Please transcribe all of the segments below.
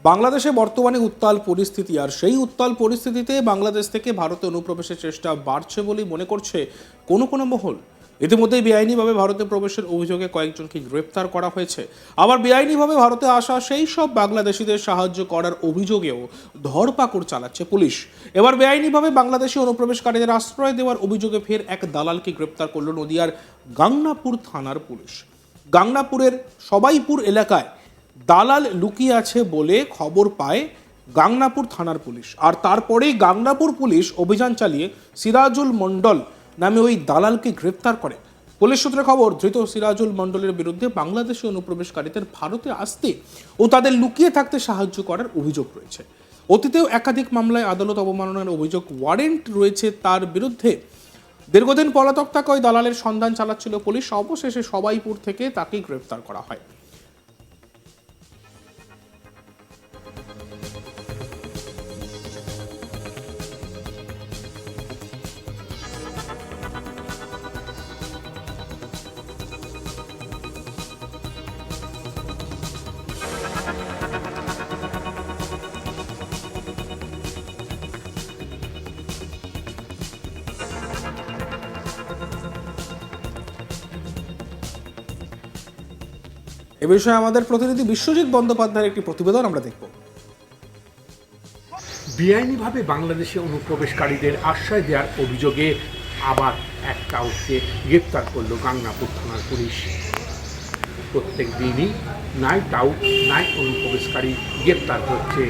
বাংলাদেশে বর্তমানে উত্তাল পরিস্থিতি, আর সেই উত্তাল পরিস্থিতিতে বাংলাদেশ থেকে ভারতে অনুপ্রবেশের চেষ্টা বাড়ছে বলেই মনে করছে কোনো কোনো মহল। ইতিমধ্যেই বেআইনিভাবে ভারতে প্রবেশের অভিযোগে কয়েকজনকে গ্রেপ্তার করা হয়েছে। আবার বেআইনিভাবে ভারতে আসা সেই সব বাংলাদেশিদের সাহায্য করার অভিযোগেও ধরপাকড় চালাচ্ছে পুলিশ। এবার বেআইনিভাবে বাংলাদেশি অনুপ্রবেশকারীদের আশ্রয় দেওয়ার অভিযোগে ফের এক দালালকে গ্রেপ্তার করল নদিয়ার গাংনাপুর থানার পুলিশ। গাংনাপুরের সবাইপুর এলাকায় দালাল লুকিয়ে আছে বলে খবর পায় গাংনাপুর থানার পুলিশ, আর তারপরেই গাংনাপুর পুলিশ অভিযান চালিয়ে সিরাজুল মণ্ডল নামে ওই দালালকে গ্রেপ্তার করে। পুলিশ সূত্রে খবর, ধৃত সিরাজুল মণ্ডলের বিরুদ্ধে বাংলাদেশি অনুপ্রবেশকারীদের ভারতে আসতে ও তাদের লুকিয়ে থাকতে সাহায্য করার অভিযোগ রয়েছে। অতীতেও একাধিক মামলায় আদালত অবমাননার অভিযোগ, ওয়ারেন্ট রয়েছে তার বিরুদ্ধে। দীর্ঘদিন পলাতক থাকা ওই দালালের সন্ধান চালাচ্ছিল পুলিশ। অবশেষে সবাইপুর থেকে তাকে গ্রেপ্তার করা হয়। এ বিষয়ে আমাদের প্রতিনিধি বিশ্বজিৎ বন্দ্যোপাধ্যায়ের একটি প্রতিবেদন আমরা দেখব। বেআইনিভাবে বাংলাদেশে অনুপ্রবেশকারীদের আশ্রয় দেওয়ার অভিযোগে আবার এক টাউটকে গ্রেপ্তার করল গাংনাপুর থানার পুলিশ। প্রত্যেক দিনই নাই টাউট নাই অনুপ্রবেশকারী গ্রেপ্তার হচ্ছে।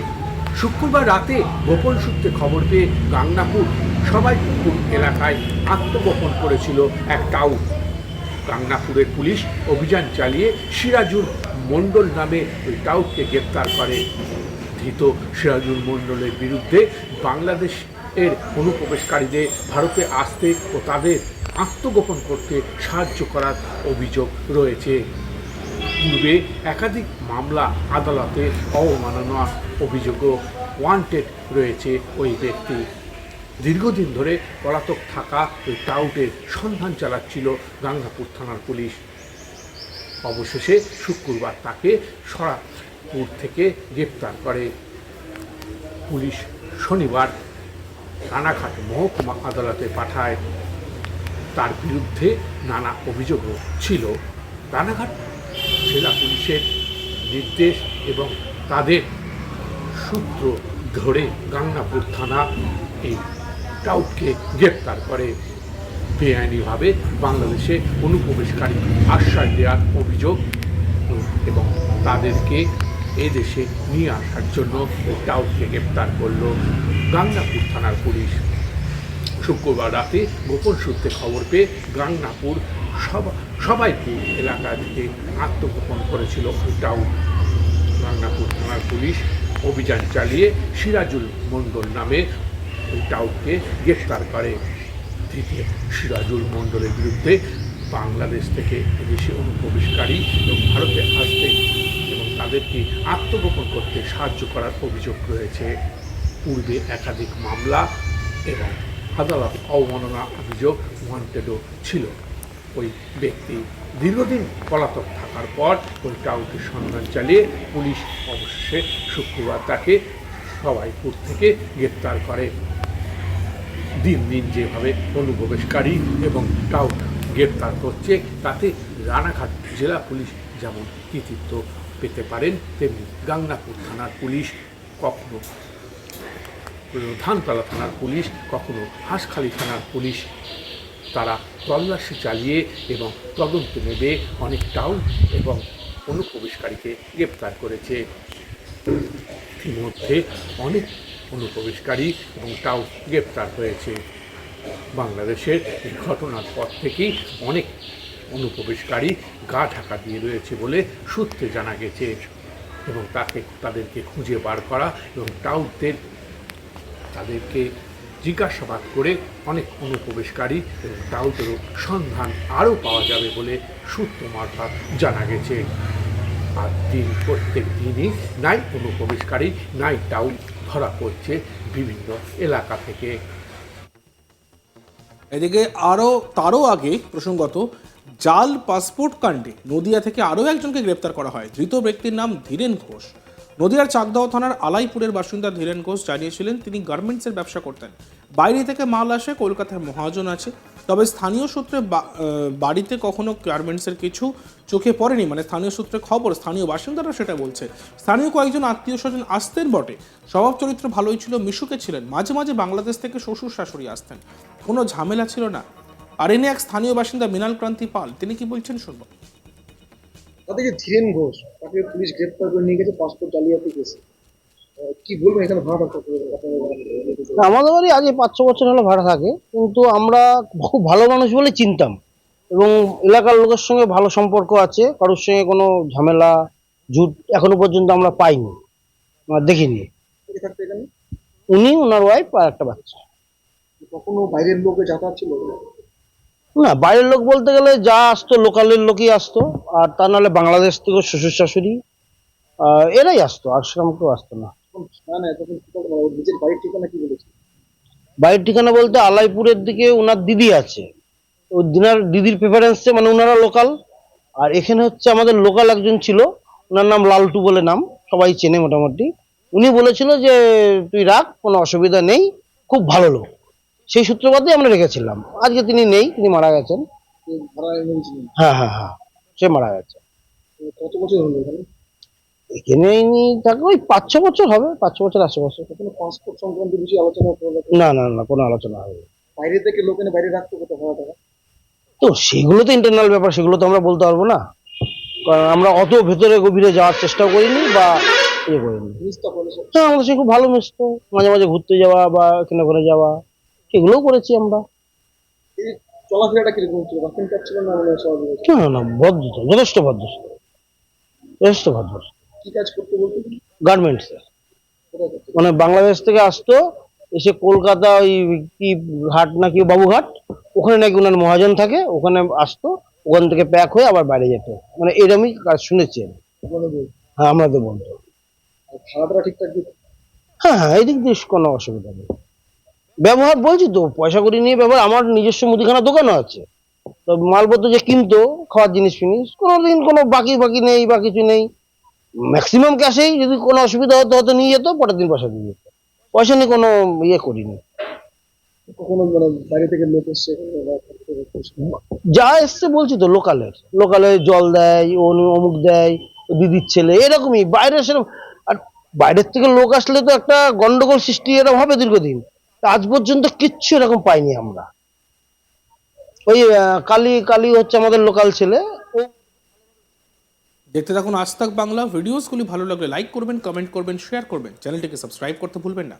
শুক্রবার রাতে গোপন সূত্রে খবর পেয়ে গাংনাপুর সবাইপুর এলাকায় আত্মগোপন করেছিল এক টাউট। গাংনাপুরের পুলিশ অভিযান চালিয়ে সিরাজুল মণ্ডল নামে ওই টাউটকে গ্রেপ্তার করে। ধৃত সিরাজুল মণ্ডলের বিরুদ্ধে বাংলাদেশের অনুপ্রবেশকারীদের ভারতে আসতে ও তাদের আত্মগোপন করতে সাহায্য করার অভিযোগ রয়েছে। পূর্বে একাধিক মামলা আদালতে অবমাননা অভিযোগও ওয়ান্টেড রয়েছে ওই ব্যক্তি। দীর্ঘদিন ধরে পলাতক থাকা ওই টাউটের সন্ধান চালাচ্ছিল গাংনাপুর থানার পুলিশ। অবশেষে শুক্রবার তাকে সরাপুর থেকে গ্রেপ্তার করে পুলিশ। শনিবার রানাঘাট মহকুমা আদালতে পাঠায়। তার বিরুদ্ধে নানা অভিযোগও ছিল। রানাঘাট জেলা পুলিশের নির্দেশ এবং তাদের সূত্র ধরে গাংনাপুর থানা এই টাউটকে গ্রেপ্তার করে। বেআইনিভাবে বাংলাদেশে অনুপ্রবেশকারী আশ্রয় দেওয়ার অভিযোগ এবং তাদেরকে এদেশে নিয়ে আসার জন্য টাউটকে গ্রেপ্তার করল গাংনাপুর থানার পুলিশ। শুক্রবার রাতে গোপন সূত্রে খবর পেয়ে গাংনাপুর সবাইপুর এলাকা থেকে আত্মগোপন করেছিল টাউট। গাংনাপুর থানার পুলিশ অভিযান চালিয়ে সিরাজুল মণ্ডল নামে ওই টাউটকে গ্রেপ্তার করে। তৃতীয় সিরাজুল মণ্ডলের বিরুদ্ধে বাংলাদেশ থেকে এদেশে অনুপ্রবেশকারী এবং ভারতে আসতে এবং তাদেরকে আত্মগোপন করতে সাহায্য করার অভিযোগ রয়েছে। পূর্বে একাধিক মামলা এবং আদালত অবমাননা অভিযোগ ওয়ান্টেডও ছিল ওই ব্যক্তি। দীর্ঘদিন পলাতক থাকার পর ওই টাউটের সন্ধান চালিয়ে পুলিশ অবশেষে শুক্রবার তাকে সবাইপুর থেকে গ্রেপ্তার করে। দিন দিন যেভাবে অনুপ্রবেশকারী এবং টাউট গ্রেপ্তার হচ্ছে, তাতে রানাঘাট জেলা পুলিশ যেমন কৃতিত্ব পেতে পারেন, তেমনি গাংনাপুর থানার পুলিশ, কখনো ধানতলা থানার পুলিশ, কখনো হাঁসখালি থানার পুলিশ, তারা তল্লাশি চালিয়ে এবং তদন্ত নেবে অনেক টাউট এবং অনুপ্রবেশকারীকে গ্রেপ্তার করেছে। ইতিমধ্যে অনেক অনুপ্রবেশকারী এবং টাউট গ্রেপ্তার হয়েছে। বাংলাদেশের এই ঘটনার পর থেকেই অনেক অনুপ্রবেশকারী গা ঢাকা দিয়ে রয়েছে বলে সূত্রে জানা গেছে এবং তাদেরকে খুঁজে বার করা এবং টাউটদের তাদেরকে জিজ্ঞাসাবাদ করে অনেক অনুপ্রবেশকারী এবং টাউটেরও সন্ধান আরও পাওয়া যাবে বলে সূত্র মারফত জানা গেছে। আর প্রত্যেক দিনই নাই অনুপ্রবেশকারী নাই টাউট ধরা পড়ছে বিভিন্ন এলাকা থেকে। এদিকে তারও আগে প্রসঙ্গত জাল পাসপোর্ট কাণ্ডে নদিয়া থেকে আরও একজনকে গ্রেপ্তার করা হয়। ধৃত ব্যক্তির নাম ধীরেন ঘোষ। নদিয়ার চাকদাহ থানার আলাইপুরের বাসিন্দা ধীরেন ঘোষ জানিয়েছিলেন তিনি গার্মেন্টসের ব্যবসা করতেন। বাইরে থেকে মাল আসে, কলকাতায় মহাজন আছে, তবে স্থানীয় সূত্রে বাড়িতে কখনো গার্মেন্টসের কিছু চোখে পড়েনি, মানে স্থানীয় সূত্রে খবর, স্থানীয় বাসিন্দারা সেটা বলছে। স্থানীয় কয়েকজন আত্মীয় স্বজন আসতেন বটে, স্বভাব চরিত্র ভালোই ছিল, মিশুকে ছিলেন, মাঝে মাঝে বাংলাদেশ থেকে শ্বশুর শাশুড়ি আসতেন, কোনো ঝামেলা ছিল না। আর এনে এক স্থানীয় বাসিন্দা মৃণাল ক্রান্তি পাল, তিনি কি বলছেন শুনবো। তাদেরকে ধীরেন ঘোষ, তাকে পুলিশ গ্রেপ্তার করে নিয়ে গেছে পাসপোর্ট জালিয়াতি কেসে। কি বলবেন এখানে ভাড়া থাকতে আমাদের বাড়ি আগে 5-6 বছর হলো ভাড়া থাকে, কিন্তু আমরা খুব ভালো মানুষ বলে চিনতাম এবং এলাকার লোকের সঙ্গে ভালো সম্পর্ক আছে, কারোর সঙ্গে কোনো ঝামেলা ঝুট এখনো পর্যন্ত আমরা পাইনি, আমরা দেখিনি। থাকতে এখানে উনি, ওনার ওয়াইফ আর একটা বাচ্চা। কখনো বাইরের লোকে যাতায়াত ছিল? না, বাইরের লোক বলতে গেলে যা আসতো লোকালের লোকই আসতো, আর তা নাহলে বাংলাদেশ থেকে শ্বশুর শাশুড়ি এরাই আসতো, আর সেরকম কেউ আসতো না। না না, তখন কি বলবো, ওর নিজের বাড়ির ঠিকানা কি বলেছে? বাড়ির ঠিকানা বলতে আলাইপুরের দিকে ওনার দিদি আছে, দিদির প্রেফারেন্সে, মানে ওনারা লোকাল। আর এখানে হচ্ছে আমাদের লোকাল একজন ছিল, ওনার নাম লালটু বলে নাম, সবাই চেনে মোটামুটি। উনি বলেছিল যে তুই রাখ, কোনো অসুবিধা নেই, খুব ভালো লোক। সেই সূত্রপাতে আমরা রেখেছিলাম। আজকে তিনি নেই, তিনি মারা গেছেন। ভাড়া এনেছিলেন? হ্যাঁ হ্যাঁ হ্যাঁ, সে মারা গেছে। কত বছর হলো এখানে? এখানে ইনি থাকে ওই 5-6 বছর হবে, 5-6 বছর আশেপাশে। কোনো পাসপোর্ট সংক্রান্ত বিষয়ে আলোচনা করা? না না না, কোনো আলোচনা হয়নি। বাইরে থেকে লোক এনে বাইরে রাখতে কত ভাড়া টাকা? তো সেগুলো তো ইন্টারনাল ব্যাপার, সেগুলো তো আমরা বলতে পারবো না, কারণ আমরা অত ভেতরে গভীরে যাওয়ার চেষ্টা করিনি বা ইয়ে করিনি। জিনিসটা বলেছে হ্যাঁ, আমাদের সে খুব ভালো মিশতো, মাঝে মাঝে ঘুরতে যাওয়া বা এখানে ওখানে যাওয়া, সেগুলোও করেছি আমরা। এই চলাফেরাটা কিরকম ছিল? রাখেন ছিল না মানে স্বাভাবিক? না না না, ভদ্র ছিল, যথেষ্ট ভদ্র ছিল, যথেষ্ট ভদ্র। কি কাজ করতে বলতে? গার্মেন্টস, কোথায় করতে? মানে বাংলাদেশ থেকে আসতো, এসে কলকাতা ওই কি ঘাট নাকি বাবুঘাট, ওখানে নাকি ওনার মহাজন থাকে, ওখানে আসতো, ওখান থেকে প্যাক হয়ে আবার বাইরে যেত, মানে এরকমই কাজ শুনেছি আমি। আপনাদের বলতে? হ্যাঁ, আমাদের বলতো। আর ভাড়াটা ঠিকঠাক দিত? হ্যাঁ হ্যাঁ, এই দিক দিয়ে কোনো অসুবিধা নেই। ব্যবহার বলছি তো, পয়সা করি নিয়ে ব্যবহার। আমার নিজস্ব মুদিখানা দোকানও আছে, তো মালপত্র যে কিনতো, খাওয়ার জিনিস ফিনিস, কোনোদিন কোনো বাকি বাকি নেই বা কিছু নেই, ম্যাক্সিমাম ক্যাশেই। যদি কোনো অসুবিধা হতো হয়তো নিয়ে যেত, পরের দিন পয়সা দিয়ে যেত, পয়সা নিয়ে কোনো ইয়ে করিনি। কখনো মানে বাইরে থেকে লোক এসছে যা এসছে বলছি তো, লোকালে জল দেয়, অমুক দেয়, ও দিদির ছেলে, এরকমই। বাইরে সেরকম, আর বাইরের থেকে লোক আসলে তো একটা গন্ডগোল সৃষ্টি এরকম হবে দীর্ঘদিন। তা আজ পর্যন্ত কিচ্ছু এরকম পাইনি আমরা। ওই কালী হচ্ছে আমাদের লোকাল ছেলে। দেখতে থাকুন আজ তাক বাংলা। ভিডিওসগুলি ভালো লাগলে লাইক করবেন, কমেন্ট করবেন, শেয়ার করবেন, চ্যানেলটিকে সাবস্ক্রাইব করতে ভুলবেন না।